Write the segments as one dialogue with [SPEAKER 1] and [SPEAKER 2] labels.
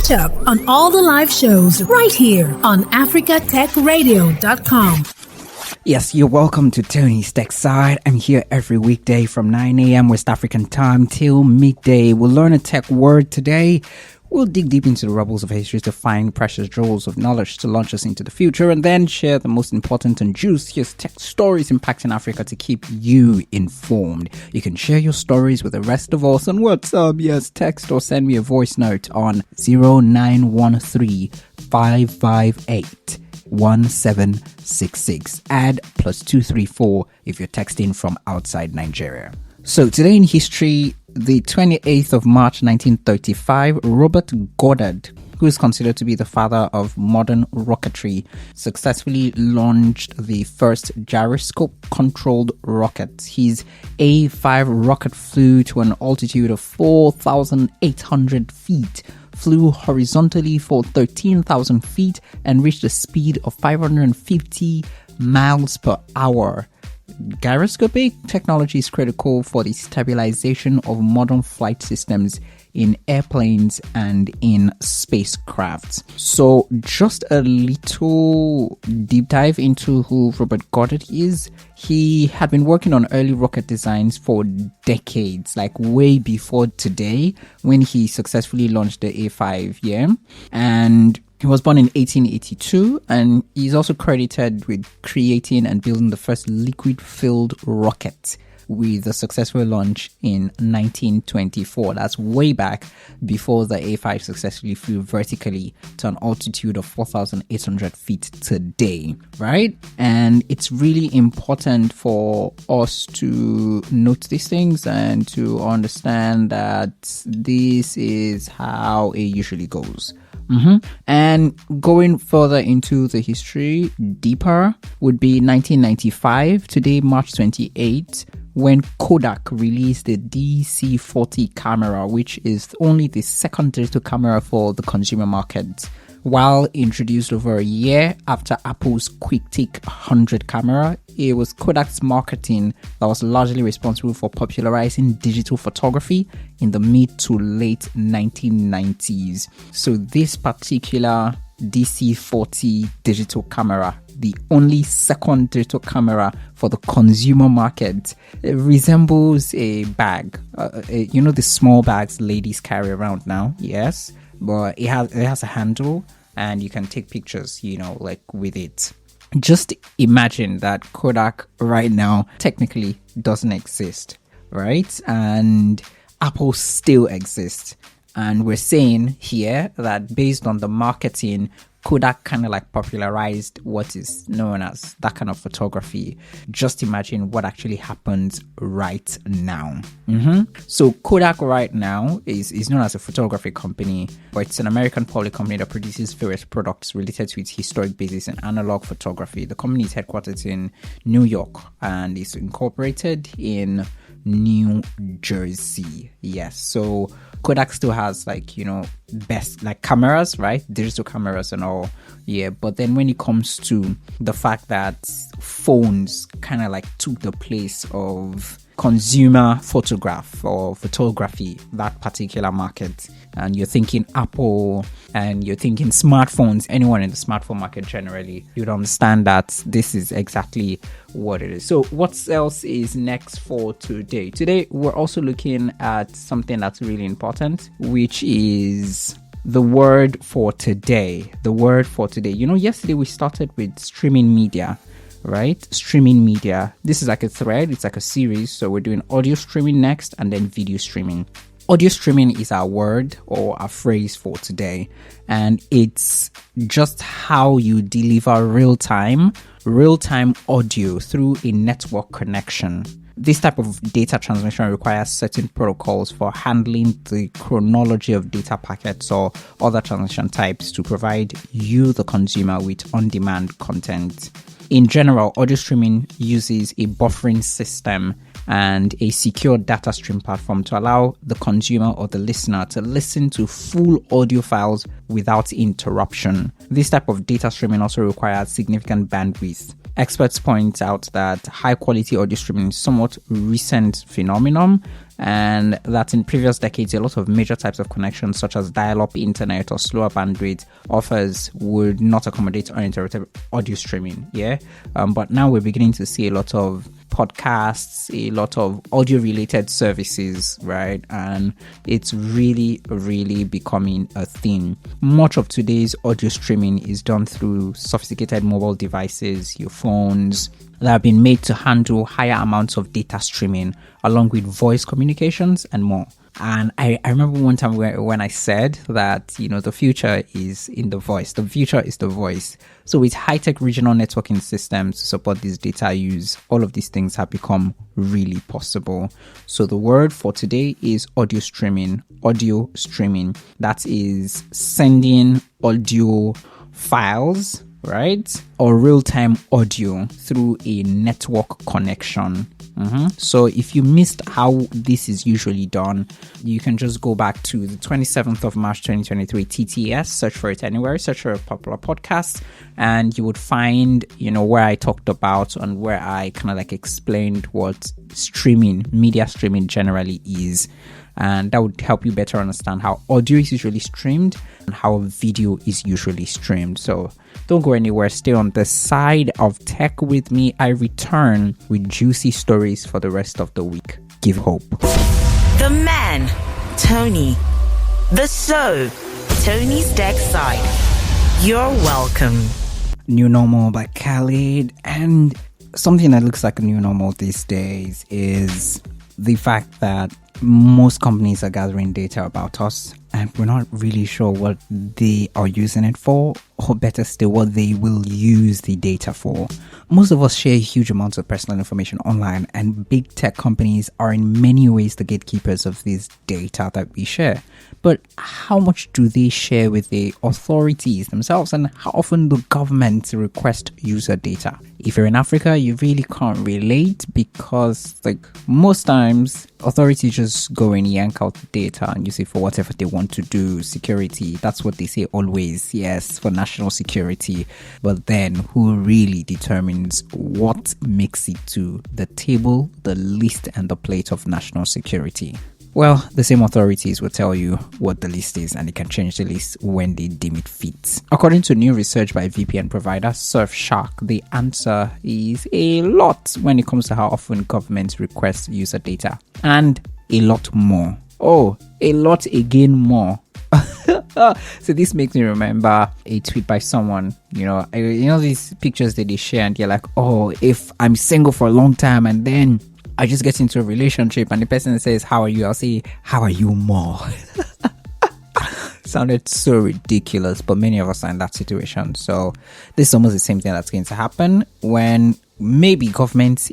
[SPEAKER 1] Catch up on all the live shows right here on africatechradio.com.
[SPEAKER 2] Yes, you're welcome to Tony's sTechSide. I'm here every weekday from 9 a.m. West African time till midday. We'll learn a tech word today. We'll dig deep into the rubbles of history to find precious jewels of knowledge to launch us into the future, and then share the most important and juiciest tech stories impacting Africa to keep you informed. You can share your stories with the rest of us on WhatsApp. Yes, text or send me a voice note on 0913 558 1766. Add +234 if you're texting from outside Nigeria. So today in history, the 28th of March 1935, Robert Goddard, who is considered to be the father of modern rocketry, successfully launched the first gyroscope-controlled rocket. His A5 rocket flew to an altitude of 4,800 feet, flew horizontally for 13,000 feet, and reached a speed of 550 miles per hour. Gyroscopic technology is critical for the stabilization of modern flight systems in airplanes and in spacecrafts. So just a little deep dive into who Robert Goddard is. He had been working on early rocket designs for decades, like way before today, when he successfully launched the A5, and he was born in 1882, and he's also credited with creating and building the first liquid-filled rocket with a successful launch in 1924. That's way back before the A5 successfully flew vertically to an altitude of 4,800 feet today, right? And it's really important for us to note these things and to understand that this is how it usually goes. And going further into the history, deeper, would be 1995, today, March 28, when Kodak released the DC-40 camera, which is only the second digital camera for the consumer market. While introduced over a year after Apple's QuickTake 100 camera, it was Kodak's marketing that was largely responsible for popularizing digital photography in the mid to late 1990s. So this particular DC-40 digital camera, the only second digital camera for the consumer market, it resembles a bag. The small bags ladies carry around now, yes, but it has a handle and you can take pictures, with it. Just imagine that Kodak right now technically doesn't exist, right? And Apple still exists. And we're saying here that based on the marketing, Kodak kind of like popularized what is known as that kind of photography. Just imagine what actually happens right now. So Kodak right now is known as a photography company, but it's an American public company that produces various products related to its historic basis in analog photography. The company is headquartered in New York and is incorporated in New Jersey. Yes, so Kodak still has best cameras, right? Digital cameras and all. Yeah, but then when it comes to the fact that phones kind of took the place of consumer photograph or photography, that particular market, and you're thinking Apple and you're thinking smartphones, anyone in the smartphone market generally, you'd understand that this is exactly what it is. So what else is next for today? Today, we're also looking at something that's really important, which is the word for today. The word for today. Yesterday we started with streaming media, right? Streaming media. This is like a thread. It's like a series. So we're doing audio streaming next and then video streaming. Audio streaming is our word or our phrase for today. And it's just how you deliver real-time audio through a network connection. This type of data transmission requires certain protocols for handling the chronology of data packets or other transmission types to provide you, the consumer, with on-demand content. In general, audio streaming uses a buffering system and a secure data stream platform to allow the consumer or the listener to listen to full audio files without interruption. This type of data streaming also requires significant bandwidth Experts point out that high quality audio streaming is somewhat recent phenomenon, and that in previous decades a lot of major types of connections such as dial-up internet or slower bandwidth offers would not accommodate uninterrupted audio streaming. But now we're beginning to see a lot of podcasts, a lot of audio related services, right? And it's really becoming a thing. Much of today's audio streaming is done through sophisticated mobile devices, your phones, that have been made to handle higher amounts of data streaming along with voice communications and more. And I remember one time when I said that, the future is in the voice. The future is the voice. So with high-tech regional networking systems to support this data use, all of these things have become really possible. So the word for today is audio streaming. Audio streaming. That is sending audio files, right? Or real-time audio through a network connection. So if you missed how this is usually done, you can just go back to the 27th of March 2023 TTS, search for it anywhere, search for a popular podcast, and you would find, where I talked about and where I kind of like explained what media streaming generally is. And that would help you better understand how audio is usually streamed and how video is usually streamed. So don't go anywhere. Stay on the side of tech with me. I return with juicy stories for the rest of the week. Give hope.
[SPEAKER 3] The man, Tony. The show, Tony's sTechSide. You're welcome.
[SPEAKER 2] New Normal by Khalid. And something that looks like a new normal these days is the fact that most companies are gathering data about us and we're not really sure what they are using it for, or better still, what they will use the data for. Most of us share huge amounts of personal information online, and big tech companies are in many ways the gatekeepers of this data that we share. But how much do they share with the authorities themselves, and how often do governments request user data? If you're in Africa, you really can't relate because, most times, authorities just go and yank out the data and use it for whatever they want to do. Security, that's what they say always. Yes, for national security. But then who really determines what makes it to the table, the list, and the plate of national security? Well, the same authorities will tell you what the list is, and they can change the list when they deem it fit. According to new research by VPN provider Surfshark, the answer is a lot when it comes to how often governments request user data, and a lot more. Oh, a lot again more. So this makes me remember a tweet by someone, these pictures that they share and they're like, oh, if I'm single for a long time and then I just get into a relationship and the person says, how are you? I'll say, how are you more? Sounded so ridiculous, but many of us are in that situation. So this is almost the same thing that's going to happen when maybe governments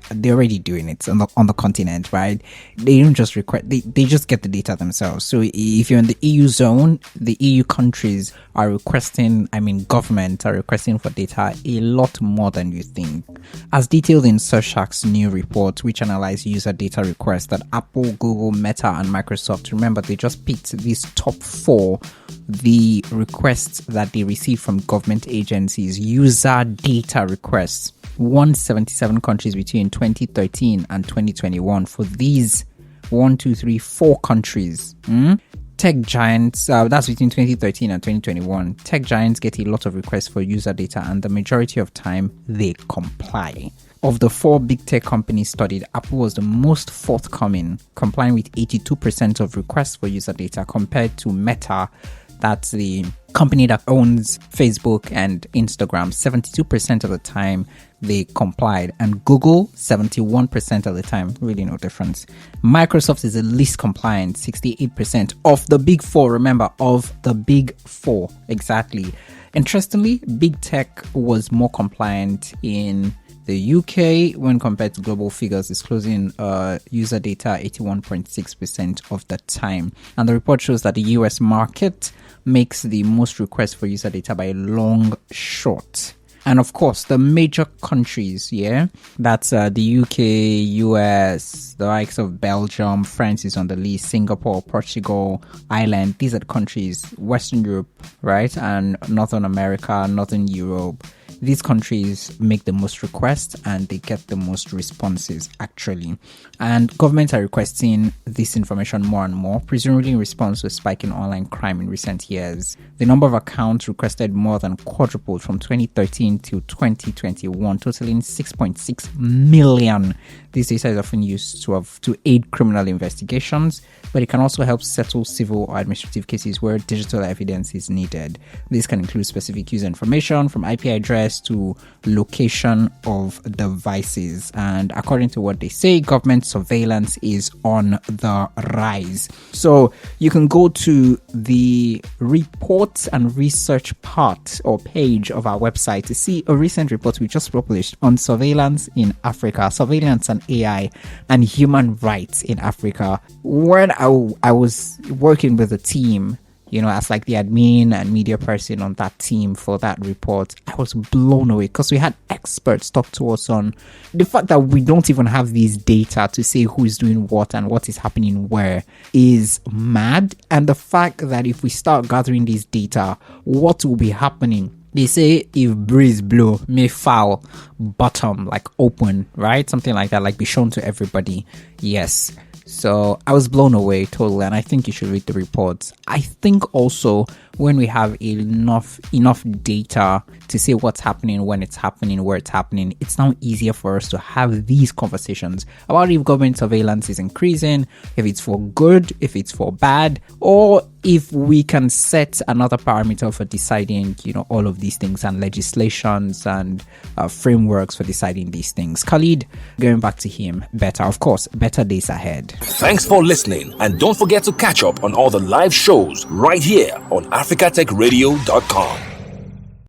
[SPEAKER 2] they're already doing it on the continent, right? They don't just request, they just get the data themselves. So if you're in the EU zone, the EU countries are government are requesting for data a lot more than you think. As detailed in Surfshark's new report, which analyzed user data requests that Apple, Google, Meta, and Microsoft, remember they just picked these top 4, the requests that they receive from government agencies, user data requests. 177 countries between 2013 and 2021 for these 4 countries. Tech giants, that's between 2013 and 2021. Tech giants get a lot of requests for user data, and the majority of time they comply. Of the 4 big tech companies studied, Apple was the most forthcoming, complying with 82% of requests for user data, compared to Meta. That's the company that owns Facebook and Instagram. 72% of the time they complied, and Google 71% of the time. Really no difference. Microsoft is the least compliant, 68% of the big 4. Remember, of the big 4 exactly. Interestingly, big tech was more compliant in the UK when compared to global figures, disclosing user data 81.6% of the time. And the report shows that the US market makes the most requests for user data by a long shot. And of course, the major countries, that's the UK, US, the likes of Belgium, France is on the list, Singapore, Portugal, Ireland. These are the countries, Western Europe, right? And Northern America, Northern Europe. these countries make the most requests and they get the most responses, actually. And governments are requesting this information more and more, presumably in response to a spike in online crime in recent years. The number of accounts requested more than quadrupled from 2013 to 2021, totaling 6.6 million. This data is often used to aid criminal investigations, but it can also help settle civil or administrative cases where digital evidence is needed. This can include specific user information from IP address to location of devices. And according to what they say, government surveillance is on the rise. So you can go to the reports and research part or page of our website to see a recent report we just published on surveillance in Africa, surveillance and AI and human rights in Africa. When I was working with a team, as like the admin and media person on that team for that report, I was blown away because we had experts talk to us on the fact that we don't even have these data to say who is doing what and what is happening where is mad. And the fact that if we start gathering these data, what will be happening? They say if breeze blow, may foul, bottom, like open, right? Something like that, like be shown to everybody. Yes. So I was blown away totally, and I think you should read the reports. I think also when we have enough data to say what's happening, when it's happening, where it's happening, it's now easier for us to have these conversations about if government surveillance is increasing, if it's for good, if it's for bad, or if we can set another parameter for deciding, all of these things, and legislations and frameworks for deciding these things. Khalid, going back to him, better days ahead.
[SPEAKER 4] Thanks for listening, and don't forget to catch up on all the live shows right here on africatechradio.com.